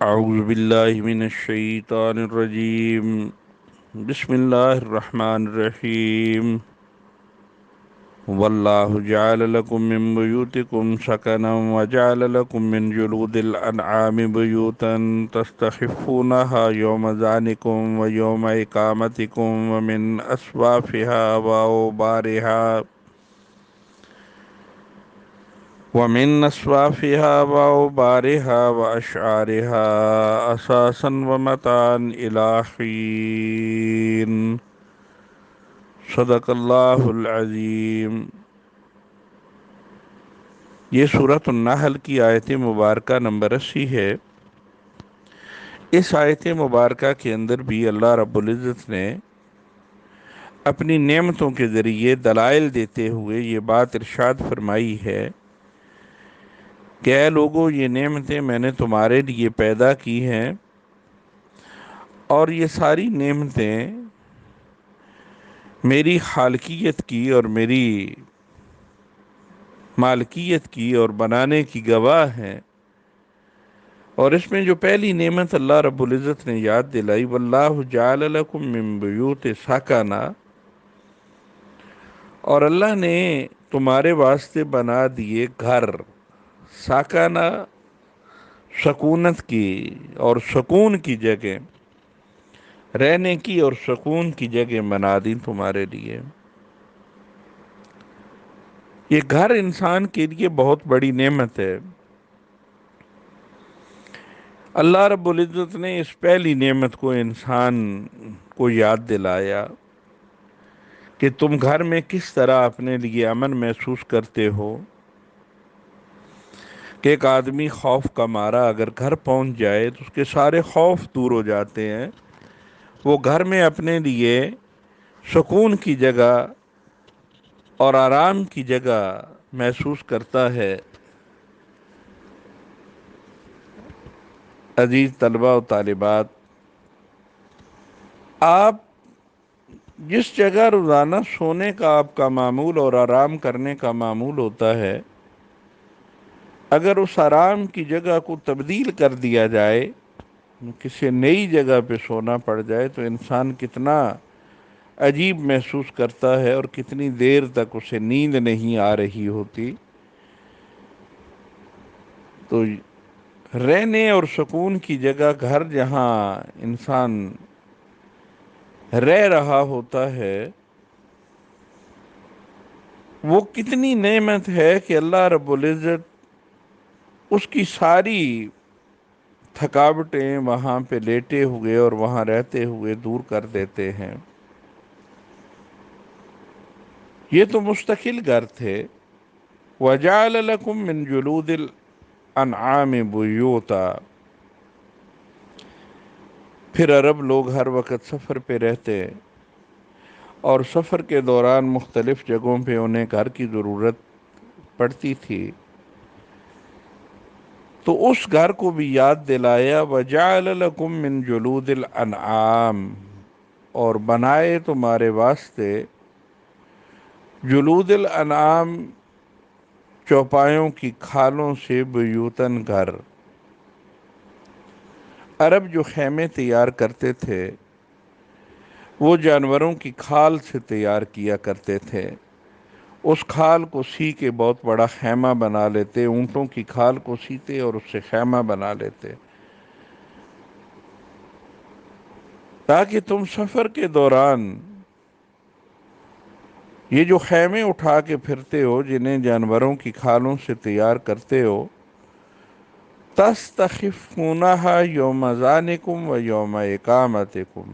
اعوذ باللہ من الشیطان الرجیم بسم اللہ الرحمن الرحیم واللہ جعل لکم من بیوتکم سکنا وجعل لکم من جلود الانعام بیوتا تستخفونها یوم ذانکم ویوم اقامتکم ومن اصوافها واوبارها وأشعارها أساسا ومتاعا إلى حين صدق اللہ العظیم۔ یہ سورۃ النحل کی آیت مبارکہ نمبر 80 ہے۔ اس آیت مبارکہ کے اندر بھی اللہ رب العزت نے اپنی نعمتوں کے ذریعے دلائل دیتے ہوئے یہ بات ارشاد فرمائی ہے کہ اے لوگو، یہ نعمتیں میں نے تمہارے لیے پیدا کی ہیں، اور یہ ساری نعمتیں میری خالقیت کی اور میری مالکیت کی اور بنانے کی گواہ ہیں۔ اور اس میں جو پہلی نعمت اللہ رب العزت نے یاد دلائی، واللہ جعل لکم من بیوت سکنا، اور اللہ نے تمہارے واسطے بنا دیے گھر۔ سکنا سکونت کی اور سکون کی جگہ، رہنے کی اور سکون کی جگہ بنا دی تمہارے لیے۔ یہ گھر انسان کے لیے بہت بڑی نعمت ہے۔ اللہ رب العزت نے اس پہلی نعمت کو انسان کو یاد دلایا کہ تم گھر میں کس طرح اپنے لیے امن محسوس کرتے ہو، کہ ایک آدمی خوف کا مارا اگر گھر پہنچ جائے تو اس کے سارے خوف دور ہو جاتے ہیں۔ وہ گھر میں اپنے لیے سکون کی جگہ اور آرام کی جگہ محسوس کرتا ہے۔ عزیز طلبہ و طالبات، آپ جس جگہ روزانہ سونے کا آپ کا معمول اور آرام کرنے کا معمول ہوتا ہے، اگر اس آرام کی جگہ کو تبدیل کر دیا جائے، کسی نئی جگہ پہ سونا پڑ جائے، تو انسان کتنا عجیب محسوس کرتا ہے اور کتنی دیر تک اسے نیند نہیں آ رہی ہوتی۔ تو رہنے اور سکون کی جگہ گھر جہاں انسان رہ رہا ہوتا ہے، وہ کتنی نعمت ہے کہ اللہ رب العزت اس کی ساری تھکاوٹیں وہاں پہ لیٹے ہوئے اور وہاں رہتے ہوئے دور کر دیتے ہیں۔ یہ تو مستقل گھر تھے۔ وَجَعَلَ لَكُم مِّن جُلُودِ الْأَنْعَامِ بُيُوتًا۔ پھر عرب لوگ ہر وقت سفر پہ رہتے، اور سفر کے دوران مختلف جگہوں پہ انہیں گھر کی ضرورت پڑتی تھی، تو اس گھر کو بھی یاد دلایا، وَجَعَلَ لَكُم مِّن جُلُودِ الْأَنْعَامِ، اور بنائے تمہارے واسطے جلود الانعام، چوپایوں کی کھالوں سے، بیوتن گھر۔ عرب جو خیمے تیار کرتے تھے وہ جانوروں کی کھال سے تیار کیا کرتے تھے۔ اس کھال کو سی کے بہت بڑا خیمہ بنا لیتے، اونٹوں کی کھال کو سیتے اور اس سے خیمہ بنا لیتے، تاکہ تم سفر کے دوران یہ جو خیمے اٹھا کے پھرتے ہو، جنہیں جانوروں کی کھالوں سے تیار کرتے ہو، تستخفونہا یوم ذانکم و یوم اقامتکم۔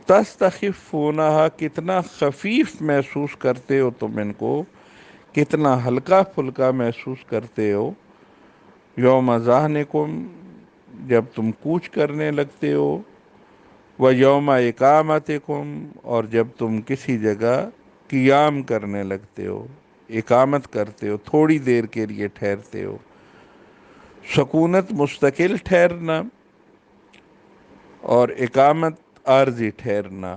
تستخفونہا، کتنا خفیف محسوس کرتے ہو تم ان کو، کتنا ہلکا پھلکا محسوس کرتے ہو، یوم ذانکم، جب تم کوچ کرنے لگتے ہو، و یوم اقامتکم، اور جب تم کسی جگہ قیام کرنے لگتے ہو، اقامت کرتے ہو، تھوڑی دیر کے لیے ٹھہرتے ہو۔ سکونت مستقل ٹھہرنا اور اقامت عارضی ٹھہرنا۔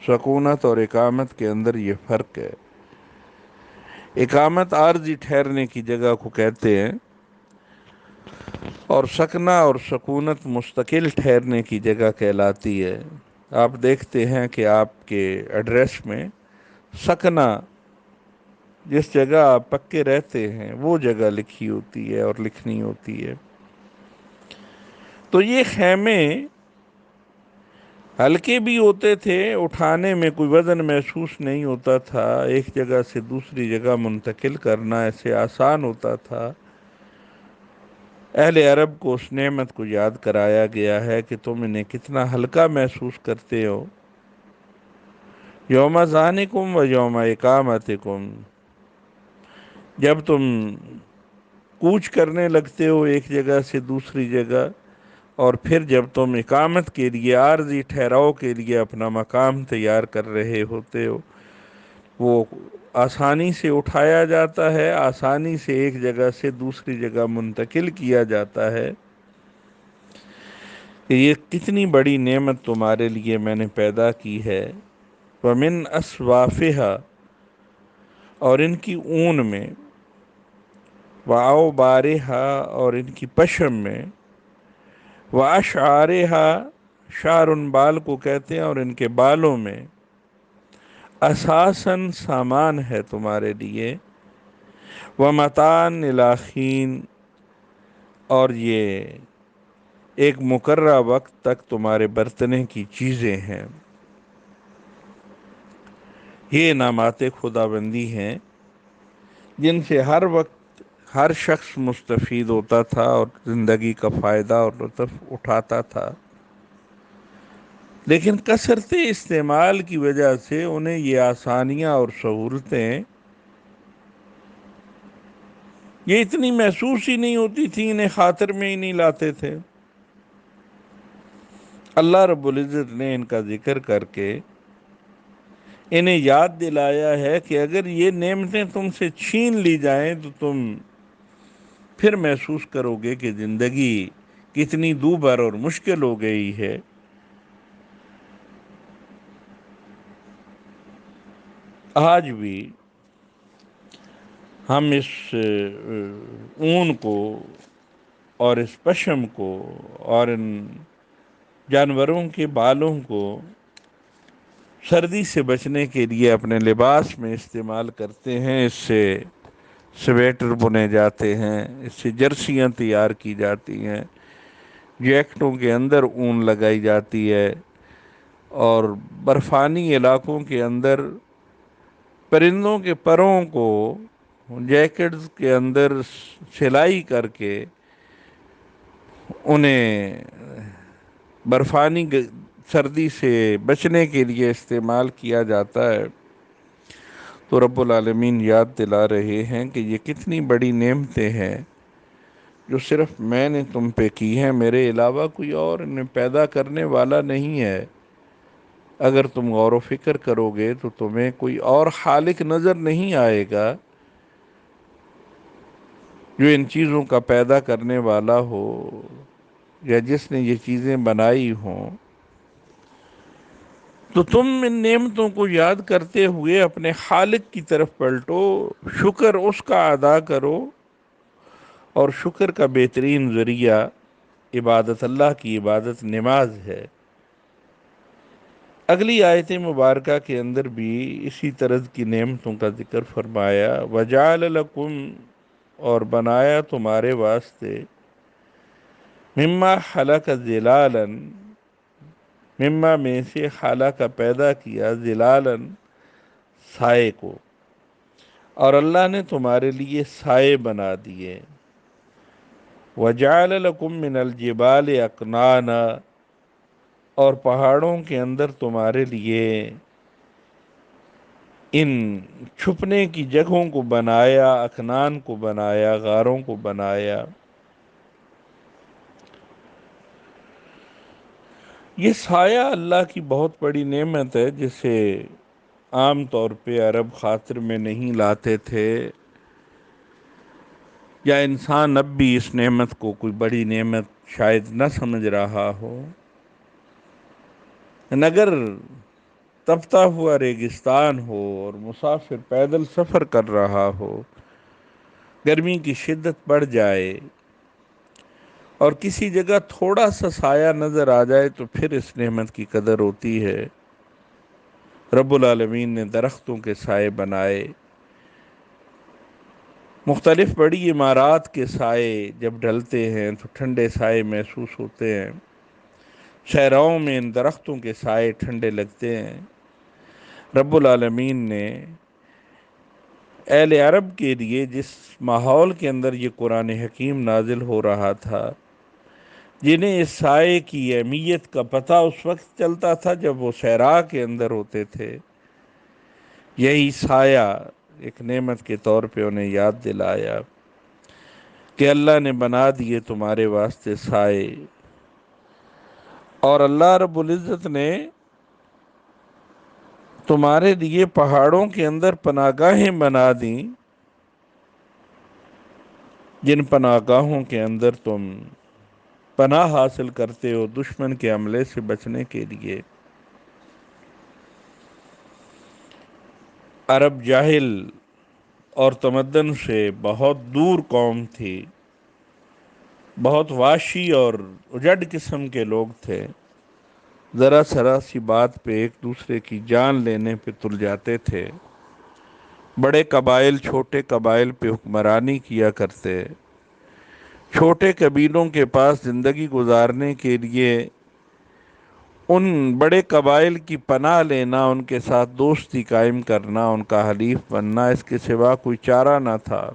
سکونت اور اقامت کے اندر یہ فرق ہے۔ اقامت عارضی ٹھہرنے کی جگہ کو کہتے ہیں، اور سکنا اور سکونت مستقل ٹھہرنے کی جگہ کہلاتی ہے۔ آپ دیکھتے ہیں کہ آپ کے ایڈریس میں سکنا، جس جگہ آپ پکے رہتے ہیں، وہ جگہ لکھی ہوتی ہے اور لکھنی ہوتی ہے۔ تو یہ خیمے ہلکے بھی ہوتے تھے، اٹھانے میں کوئی وزن محسوس نہیں ہوتا تھا، ایک جگہ سے دوسری جگہ منتقل کرنا ایسے آسان ہوتا تھا۔ اہل عرب کو اس نعمت کو یاد کرایا گیا ہے کہ تم انہیں کتنا ہلکا محسوس کرتے ہو۔ یوم ذانکم و یوم اقامتکم، جب تم کوچ کرنے لگتے ہو ایک جگہ سے دوسری جگہ، اور پھر جب تم اقامت کے لیے، عارضی ٹھہراؤ کے لیے اپنا مقام تیار کر رہے ہوتے ہو، وہ آسانی سے اٹھایا جاتا ہے، آسانی سے ایک جگہ سے دوسری جگہ منتقل کیا جاتا ہے، کہ یہ کتنی بڑی نعمت تمہارے لیے میں نے پیدا کی ہے۔ وَمِنْ أَصْوَافِهَا، اور ان کی اون میں، وَأَوْبَارِهَا، اور ان کی پشم میں، وَأَشْعَارِهَا، شعر ان بال کو کہتے ہیں، اور ان کے بالوں میں، اساساً سامان ہے تمہارے لیے، وَمَتَاعًا إِلَىٰ حِینٍ، اور یہ ایک مقررہ وقت تک تمہارے برتنے کی چیزیں ہیں۔ یہ انعامات خداوندی ہیں جن سے ہر وقت ہر شخص مستفید ہوتا تھا اور زندگی کا فائدہ اور لطف اٹھاتا تھا، لیکن کثرت استعمال کی وجہ سے انہیں یہ آسانیاں اور سہولتیں یہ اتنی محسوس ہی نہیں ہوتی تھی، انہیں خاطر میں ہی نہیں لاتے تھے۔ اللہ رب العزت نے ان کا ذکر کر کے انہیں یاد دلایا ہے کہ اگر یہ نعمتیں تم سے چھین لی جائیں تو تم پھر محسوس کرو گے کہ زندگی کتنی دوبھر اور مشکل ہو گئی ہے۔ آج بھی ہم اس اون کو اور اس پشم کو اور ان جانوروں کے بالوں کو سردی سے بچنے کے لیے اپنے لباس میں استعمال کرتے ہیں۔ اس سے سویٹر بنے جاتے ہیں، اس سے جرسیاں تیار کی جاتی ہیں، جیکٹوں کے اندر اون لگائی جاتی ہے، اور برفانی علاقوں کے اندر پرندوں کے پروں کو جیکٹس کے اندر سلائی کر کے انہیں برفانی سردی سے بچنے کے لیے استعمال کیا جاتا ہے۔ تو رب العالمین یاد دلا رہے ہیں کہ یہ کتنی بڑی نعمتیں ہیں جو صرف میں نے تم پہ کی ہیں، میرے علاوہ کوئی اور انہیں پیدا کرنے والا نہیں ہے۔ اگر تم غور و فکر کرو گے تو تمہیں کوئی اور خالق نظر نہیں آئے گا جو ان چیزوں کا پیدا کرنے والا ہو یا جس نے یہ چیزیں بنائی ہوں۔ تو تم ان نعمتوں کو یاد کرتے ہوئے اپنے خالق کی طرف پلٹو، شکر اس کا ادا کرو، اور شکر کا بہترین ذریعہ عبادت، اللہ کی عبادت، نماز ہے۔ اگلی آیت مبارکہ کے اندر بھی اسی طرز کی نعمتوں کا ذکر فرمایا، وَجَعَلَ لَكُمْ، اور بنایا تمہارے واسطے، مما خلق ظلالاً، مما میں سے خلق پیدا کیا، ظلالاً سائے کو، اور اللہ نے تمہارے لیے سائے بنا دیے، وَجَعَلَ لَكُم مِّنَ الْجِبَالِ أَكْنَانًا، اور پہاڑوں کے اندر تمہارے لیے ان چھپنے کی جگہوں کو بنایا، اکنان کو بنایا، غاروں کو بنایا۔ یہ سایہ اللہ کی بہت بڑی نعمت ہے جسے عام طور پہ عرب خاطر میں نہیں لاتے تھے، یا انسان اب بھی اس نعمت کو کوئی بڑی نعمت شاید نہ سمجھ رہا ہو۔ اگر تپتا ہوا ریگستان ہو اور مسافر پیدل سفر کر رہا ہو، گرمی کی شدت بڑھ جائے اور کسی جگہ تھوڑا سا سایہ نظر آ جائے تو پھر اس نعمت کی قدر ہوتی ہے۔ رب العالمین نے درختوں کے سائے بنائے، مختلف بڑی عمارات کے سائے جب ڈھلتے ہیں تو ٹھنڈے سائے محسوس ہوتے ہیں، صحراؤں میں ان درختوں کے سائے ٹھنڈے لگتے ہیں۔ رب العالمین نے اہل عرب کے لیے جس ماحول کے اندر یہ قرآن حکیم نازل ہو رہا تھا، جنہیں اس سائے کی اہمیت کا پتہ اس وقت چلتا تھا جب وہ صحرا کے اندر ہوتے تھے، یہی سایہ ایک نعمت کے طور پہ انہیں یاد دلایا کہ اللہ نے بنا دیے تمہارے واسطے سائے۔ اور اللہ رب العزت نے تمہارے لیے پہاڑوں کے اندر پناہ گاہیں بنا دیں، جن پناہ گاہوں کے اندر تم پناہ حاصل کرتے ہو دشمن کے حملے سے بچنے کے لیے۔ عرب جاہل اور تمدن سے بہت دور قوم تھی، بہت وحشی اور اجڑ قسم کے لوگ تھے، ذرا سی بات پہ ایک دوسرے کی جان لینے پہ تل جاتے تھے، بڑے قبائل چھوٹے قبائل پہ حکمرانی کیا کرتے، چھوٹے قبیلوں کے پاس زندگی گزارنے کے لیے ان بڑے قبائل کی پناہ لینا، ان کے ساتھ دوستی قائم کرنا، ان کا حلیف بننا، اس کے سوا کوئی چارہ نہ تھا۔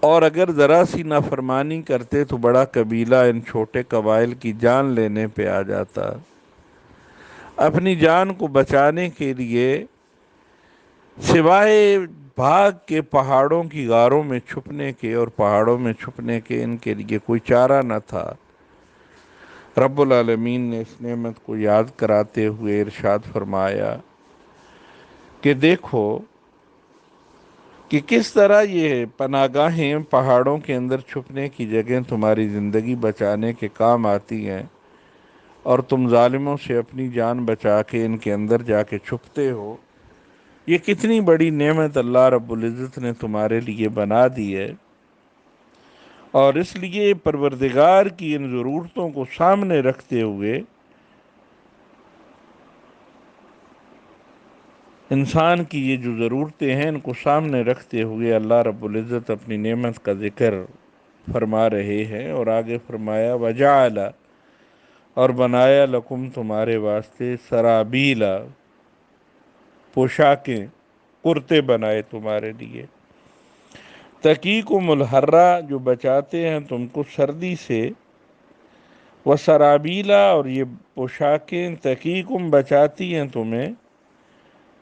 اور اگر ذرا سی نافرمانی کرتے تو بڑا قبیلہ ان چھوٹے قبائل کی جان لینے پہ آ جاتا۔ اپنی جان کو بچانے کے لیے سوائے بھاگ کے پہاڑوں کی غاروں میں چھپنے کے اور پہاڑوں میں چھپنے کے ان کے لیے کوئی چارہ نہ تھا۔ رب العالمین نے اس نعمت کو یاد کراتے ہوئے ارشاد فرمایا کہ دیکھو کہ کس طرح یہ پناہ گاہیں پہاڑوں کے اندر چھپنے کی جگہ تمہاری زندگی بچانے کے کام آتی ہیں، اور تم ظالموں سے اپنی جان بچا کے ان کے اندر جا کے چھپتے ہو۔ یہ کتنی بڑی نعمت اللہ رب العزت نے تمہارے لیے بنا دی ہے، اور اس لیے پروردگار کی ان ضرورتوں کو سامنے رکھتے ہوئے انسان کی یہ جو ضرورتیں ہیں ان کو سامنے رکھتے ہوئے اللہ رب العزت اپنی نعمت کا ذکر فرما رہے ہیں، اور آگے فرمایا وجعل، اور بنایا لکم تمہارے واسطے سرابیلا، پوشاکیں، کرتے بنائے تمہارے لیے، تقیکم الحرہ، جو بچاتے ہیں تم کو سردی سے، وسرابیلا، اور یہ پوشاکیں تقیکم بچاتی ہیں تمہیں،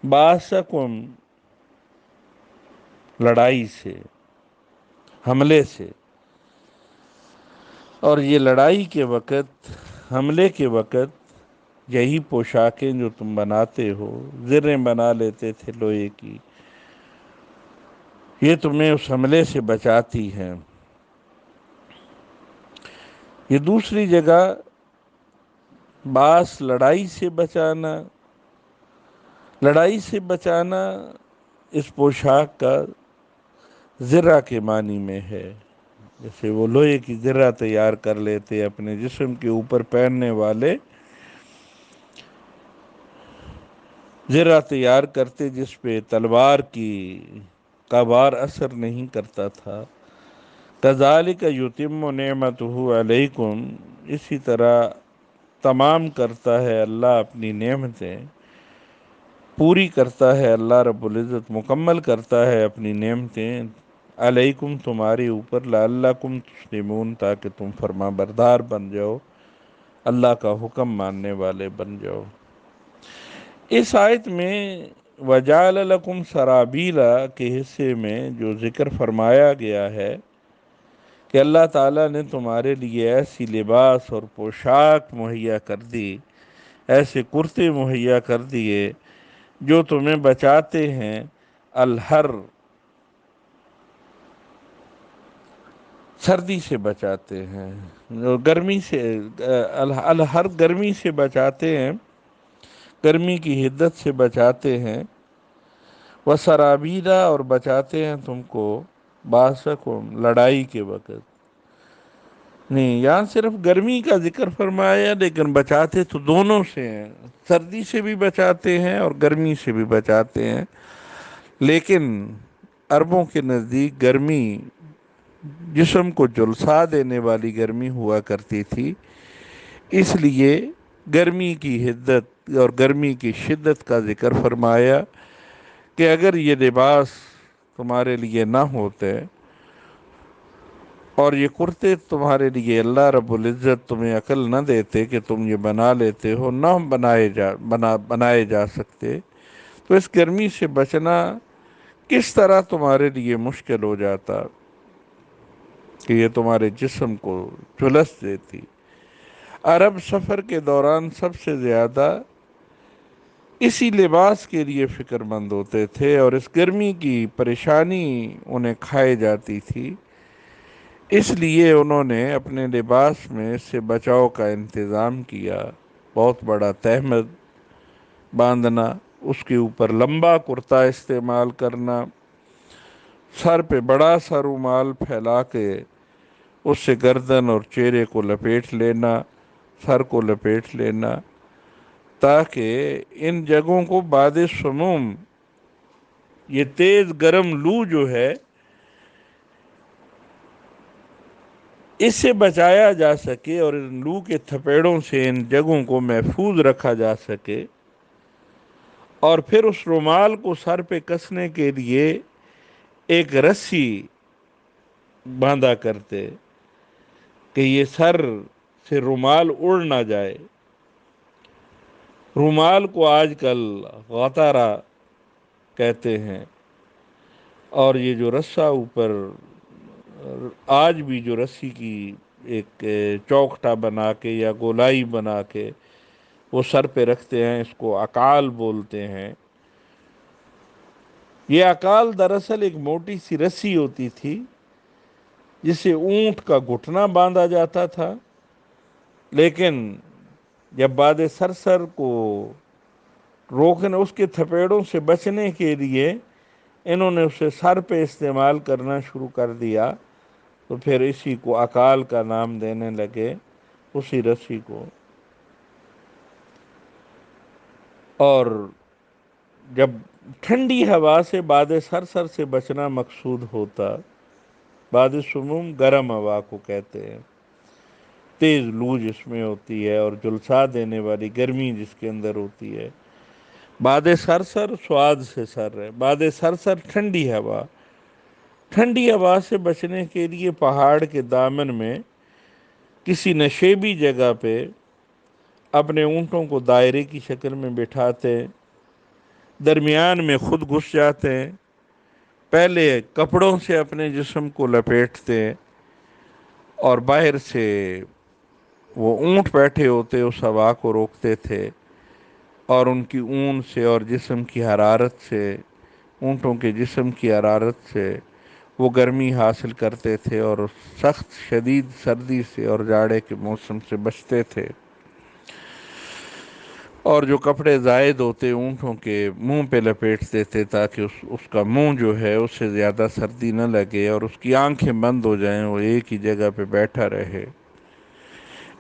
باسکم، لڑائی سے، حملے سے۔ اور یہ لڑائی کے وقت، حملے کے وقت یہی پوشاکیں جو تم بناتے ہو، زریں بنا لیتے تھے لوہے کی، یہ تمہیں اس حملے سے بچاتی ہیں۔ یہ دوسری جگہ باس، لڑائی سے بچانا، لڑائی سے بچانا اس پوشاک کا زرہ کے معنی میں ہے، جیسے وہ لوہے کی زرہ تیار کر لیتے اپنے جسم کے اوپر پہننے والے، زرہ تیار کرتے جس پہ تلوار کا بار اثر نہیں کرتا تھا۔ کذالک یتم نعمتہ علیکم، اسی طرح تمام کرتا ہے اللہ اپنی نعمتیں، پوری کرتا ہے اللہ رب العزت، مکمل کرتا ہے اپنی نعمتیں علیکم تمہارے اوپر، لعلکم تسلمون، تاکہ تم فرما بردار بن جاؤ، اللہ کا حکم ماننے والے بن جاؤ۔ اس آیت میں وجعل لکم سرابیلا کے حصے میں جو ذکر فرمایا گیا ہے کہ اللہ تعالیٰ نے تمہارے لیے ایسی لباس اور پوشاک مہیا کر دی، ایسے کرتے مہیا کر دیے جو تمہیں بچاتے ہیں الحر، سردی سے بچاتے ہیں، جو گرمی سے، الحر گرمی سے بچاتے ہیں، گرمی کی حدت سے بچاتے ہیں، وسرابیلا، اور بچاتے ہیں تم کو باسکم، لڑائی کے وقت، نہیں، یہاں صرف گرمی کا ذکر فرمایا، لیکن بچاتے تو دونوں سے ہیں، سردی سے بھی بچاتے ہیں اور گرمی سے بھی بچاتے ہیں، لیکن عربوں کے نزدیک گرمی جسم کو جلسا دینے والی گرمی ہوا کرتی تھی، اس لیے گرمی کی حدت اور گرمی کی شدت کا ذکر فرمایا کہ اگر یہ لباس تمہارے لیے نہ ہوتے اور یہ کرتے تمہارے لیے اللہ رب العزت تمہیں عقل نہ دیتے کہ تم یہ بنا لیتے ہو، نہ بنائے جا سکتے، تو اس گرمی سے بچنا کس طرح تمہارے لیے مشکل ہو جاتا کہ یہ تمہارے جسم کو جھلس دیتی۔ عرب سفر کے دوران سب سے زیادہ اسی لباس کے لیے فکر مند ہوتے تھے، اور اس گرمی کی پریشانی انہیں کھائے جاتی تھی، اس لیے انہوں نے اپنے لباس میں اس سے بچاؤ کا انتظام کیا۔ بہت بڑا تہمد باندھنا، اس کے اوپر لمبا کرتا استعمال کرنا، سر پہ بڑا سا رومال پھیلا کے اس سے گردن اور چہرے کو لپیٹ لینا، سر کو لپیٹ لینا، تاکہ ان جگہوں کو باد سموم، یہ تیز گرم لو جو ہے، اس سے بچایا جا سکے اور ان لو کے تھپیڑوں سے ان جگہوں کو محفوظ رکھا جا سکے۔ اور پھر اس رومال کو سر پہ کسنے کے لیے ایک رسی باندھا کرتے کہ یہ سر سے رومال اڑ نہ جائے۔ رومال کو آج کل غطارہ کہتے ہیں، اور یہ جو رسہ اوپر آج بھی جو رسی کی ایک چوکھٹا بنا کے یا گولائی بنا کے وہ سر پہ رکھتے ہیں، اس کو عقال بولتے ہیں۔ یہ عقال دراصل ایک موٹی سی رسی ہوتی تھی جسے اونٹ کا گھٹنا باندھا جاتا تھا، لیکن جب باد سرسر کو روکنے، اس کے تھپیڑوں سے بچنے کے لیے انہوں نے اسے سر پہ استعمال کرنا شروع کر دیا، تو پھر اسی کو عقال کا نام دینے لگے، اسی رسی کو۔ اور جب ٹھنڈی ہوا سے باد سرسر سے بچنا مقصود ہوتا، باد سموم گرم ہوا کو کہتے ہیں، تیز لو جس میں ہوتی ہے اور جلسا دینے والی گرمی جس کے اندر ہوتی ہے۔ باد سرسر سواد سے سر ہے، باد سرسر ٹھنڈی ہوا۔ ٹھنڈی ہوا سے بچنے کے لیے پہاڑ کے دامن میں کسی نشیبی جگہ پہ اپنے اونٹوں کو دائرے کی شکل میں بٹھاتے، درمیان میں خود گھس جاتے، پہلے کپڑوں سے اپنے جسم کو لپیٹتے اور باہر سے وہ اونٹ بیٹھے ہوتے اس ہوا کو روکتے تھے، اور ان کی اون سے اور جسم کی حرارت سے، اونٹوں کے جسم کی حرارت سے وہ گرمی حاصل کرتے تھے اور سخت شدید سردی سے اور جاڑے کے موسم سے بچتے تھے۔ اور جو کپڑے زائد ہوتے اونٹوں کے منہ پہ لپیٹتے تھے تاکہ اس کا منہ جو ہے اس سے زیادہ سردی نہ لگے اور اس کی آنکھیں بند ہو جائیں، وہ ایک ہی جگہ پہ بیٹھا رہے۔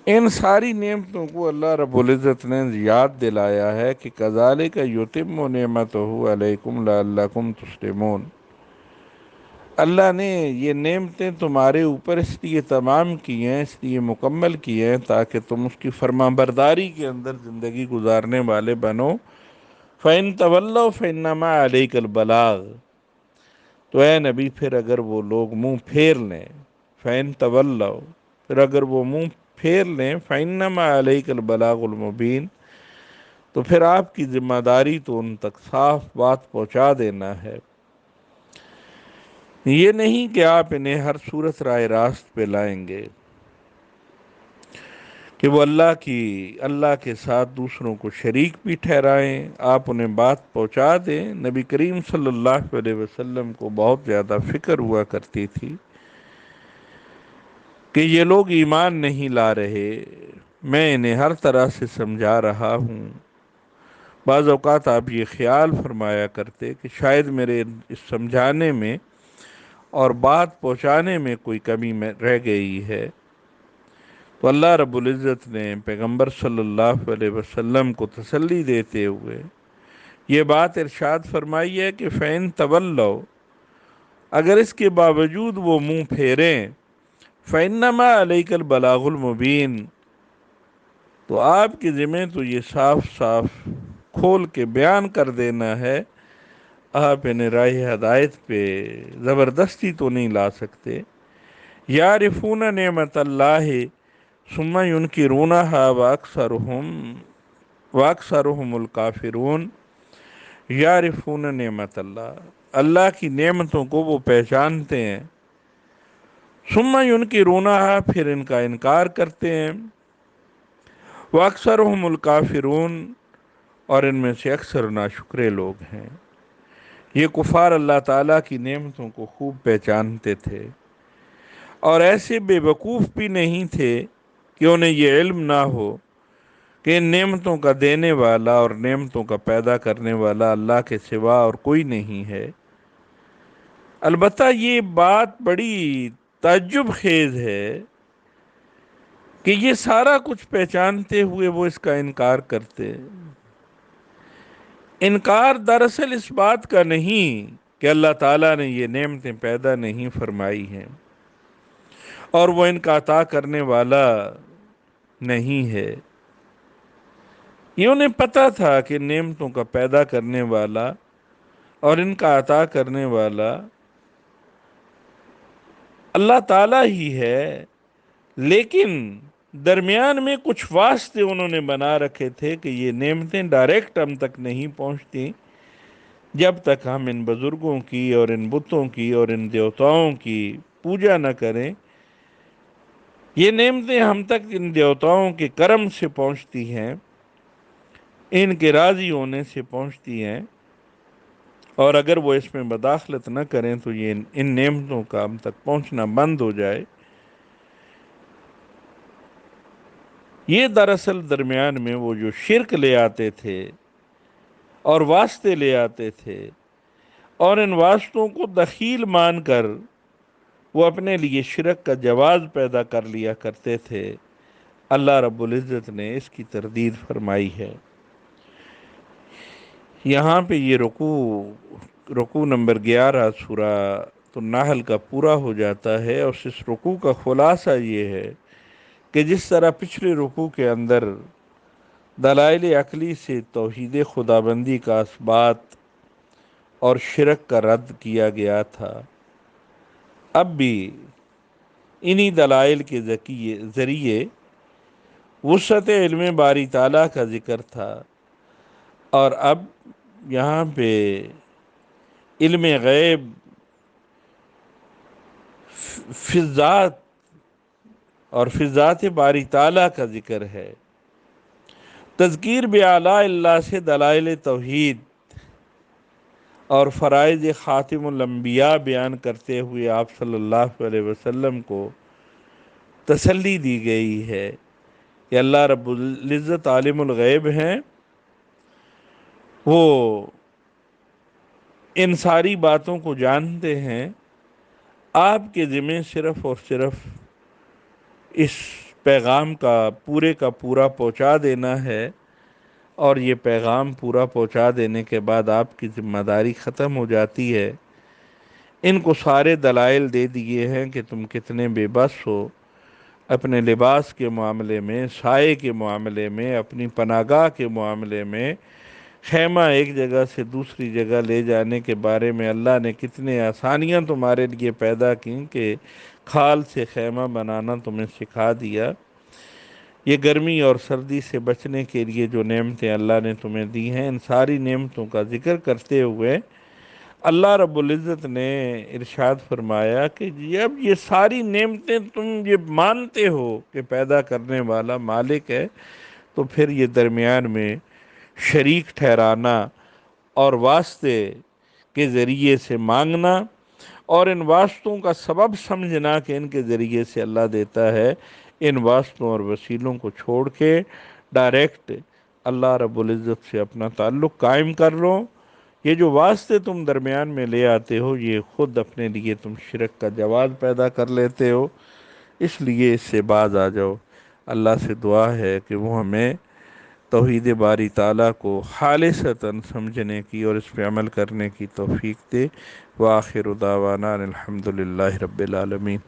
ان ساری نعمتوں کو اللہ رب العزت نے یاد دلایا ہے کہ کذالک یتم نعمتہ علیکم لعلکم تسلمون۔ اللہ نے یہ نعمتیں تمہارے اوپر اس لیے تمام کی ہیں، اس لیے مکمل کی ہیں تاکہ تم اس کی فرما برداری کے اندر زندگی گزارنے والے بنو۔ فَإِن تَوَلَّوْا فَإِنَّمَا عَلَيْكَ الْبَلَاغُ۔ تو اے نبی پھر اگر وہ لوگ منہ پھیر لیں، فَإِن تَوَلَّوْا، پھر اگر وہ منہ پھیر لیں، فَإِنَّمَا عَلَيْكَ الْبَلَاغُ الْمُبِينُ، تو پھر آپ کی ذمہ داری تو ان تک صاف بات پہنچا دینا ہے، یہ نہیں کہ آپ انہیں ہر صورت راہ راست پہ لائیں گے کہ وہ اللہ کے ساتھ دوسروں کو شریک بھی ٹھہرائیں۔ آپ انہیں بات پہنچا دیں۔ نبی کریم صلی اللہ علیہ وسلم کو بہت زیادہ فکر ہوا کرتی تھی کہ یہ لوگ ایمان نہیں لا رہے، میں انہیں ہر طرح سے سمجھا رہا ہوں۔ بعض اوقات آپ یہ خیال فرمایا کرتے کہ شاید میرے اس سمجھانے میں اور بات پہنچانے میں کوئی کمی رہ گئی ہے، تو اللہ رب العزت نے پیغمبر صلی اللہ علیہ وسلم کو تسلی دیتے ہوئے یہ بات ارشاد فرمائی ہے کہ فَإِن تَوَلَّوْا، اگر اس کے باوجود وہ منہ پھیریں، فَإِنَّمَا عَلَيْكَ الْبَلَاغُ الْمُبِينُ، تو آپ کے ذمہ تو یہ صاف صاف کھول کے بیان کر دینا ہے، آپ انہیں راہ ہدایت پہ زبردستی تو نہیں لا سکتے۔ یعرفون نعمت اللہ ثم ینکرونہا واکثرہم الکافرون۔ یعرفون نعمت اللہ، اللہ کی نعمتوں کو وہ پہچانتے ہیں، ثم ینکرونہا، پھر ان کا انکار کرتے ہیں، واکثرہم الکافرون، اور ان میں سے اکثر ناشکرے لوگ ہیں۔ یہ کفار اللہ تعالیٰ کی نعمتوں کو خوب پہچانتے تھے، اور ایسے بے وقوف بھی نہیں تھے کہ انہیں یہ علم نہ ہو کہ ان نعمتوں کا دینے والا اور نعمتوں کا پیدا کرنے والا اللہ کے سوا اور کوئی نہیں ہے۔ البتہ یہ بات بڑی تعجب خیز ہے کہ یہ سارا کچھ پہچانتے ہوئے وہ اس کا انکار کرتے۔ انکار دراصل اس بات کا نہیں کہ اللہ تعالیٰ نے یہ نعمتیں پیدا نہیں فرمائی ہیں اور وہ ان کا عطا کرنے والا نہیں ہے۔ یہ انہیں پتہ تھا کہ نعمتوں کا پیدا کرنے والا اور ان کا عطا کرنے والا اللہ تعالیٰ ہی ہے، لیکن درمیان میں کچھ واسطے انہوں نے بنا رکھے تھے کہ یہ نعمتیں ڈائریکٹ ہم تک نہیں پہنچتی جب تک ہم ان بزرگوں کی اور ان بتوں کی اور ان دیوتاؤں کی پوجا نہ کریں۔ یہ نعمتیں ہم تک ان دیوتاؤں کے کرم سے پہنچتی ہیں، ان کے راضی ہونے سے پہنچتی ہیں، اور اگر وہ اس میں مداخلت نہ کریں تو یہ ان نعمتوں کا ہم تک پہنچنا بند ہو جائے۔ یہ دراصل درمیان میں وہ جو شرک لے آتے تھے اور واسطے لے آتے تھے اور ان واسطوں کو دخیل مان کر وہ اپنے لیے شرک کا جواز پیدا کر لیا کرتے تھے، اللہ رب العزت نے اس کی تردید فرمائی ہے۔ یہاں پہ یہ رکوع نمبر 11 سورہ النحل کا پورا ہو جاتا ہے، اور اس رکوع کا خلاصہ یہ ہے کہ جس طرح پچھلے رکوع کے اندر دلائل عقلی سے توحید خداوندی کا اثبات اور شرک کا رد کیا گیا تھا، اب بھی انہی دلائل کے ذریعے وسعت علم باری تعالیٰ کا ذکر تھا، اور اب یہاں پہ علم غیب فی الذات اور فی ذات باری تعالیٰ کا ذکر ہے۔ تذکیر بآلاء اللہ سے دلائل توحید اور فرائض خاتم الانبیاء بیان کرتے ہوئے آپ صلی اللہ علیہ وسلم کو تسلی دی گئی ہے کہ اللہ رب العزت عالم الغیب ہیں، وہ ان ساری باتوں کو جانتے ہیں، آپ کے ذمہ صرف اور صرف اس پیغام کا پورا پہنچا دینا ہے، اور یہ پیغام پورا پہنچا دینے کے بعد آپ کی ذمہ داری ختم ہو جاتی ہے۔ ان کو سارے دلائل دے دیے ہیں کہ تم کتنے بے بس ہو، اپنے لباس کے معاملے میں، سائے کے معاملے میں، اپنی پناہ گاہ کے معاملے میں، خیمہ ایک جگہ سے دوسری جگہ لے جانے کے بارے میں اللہ نے کتنے آسانیاں تمہارے لیے پیدا کیں کہ کھال سے خیمہ بنانا تمہیں سکھا دیا۔ یہ گرمی اور سردی سے بچنے کے لیے جو نعمتیں اللہ نے تمہیں دی ہیں، ان ساری نعمتوں کا ذکر کرتے ہوئے اللہ رب العزت نے ارشاد فرمایا کہ جب یہ ساری نعمتیں تم یہ مانتے ہو کہ پیدا کرنے والا مالک ہے، تو پھر یہ درمیان میں شریک ٹھہرانا اور واسطے کے ذریعے سے مانگنا اور ان واسطوں کا سبب سمجھنا کہ ان کے ذریعے سے اللہ دیتا ہے، ان واسطوں اور وسیلوں کو چھوڑ کے ڈائریکٹ اللہ رب العزت سے اپنا تعلق قائم کر لو۔ یہ جو واسطے تم درمیان میں لے آتے ہو، یہ خود اپنے لیے تم شرک کا جواز پیدا کر لیتے ہو، اس لیے اس سے باز آ جاؤ۔ اللہ سے دعا ہے کہ وہ ہمیں توحید باری تعالیٰ کو خالصتاً سمجھنے کی اور اس پہ عمل کرنے کی توفیق دے۔ وآخر دعوانا ان الحمد للہ رب العالمین۔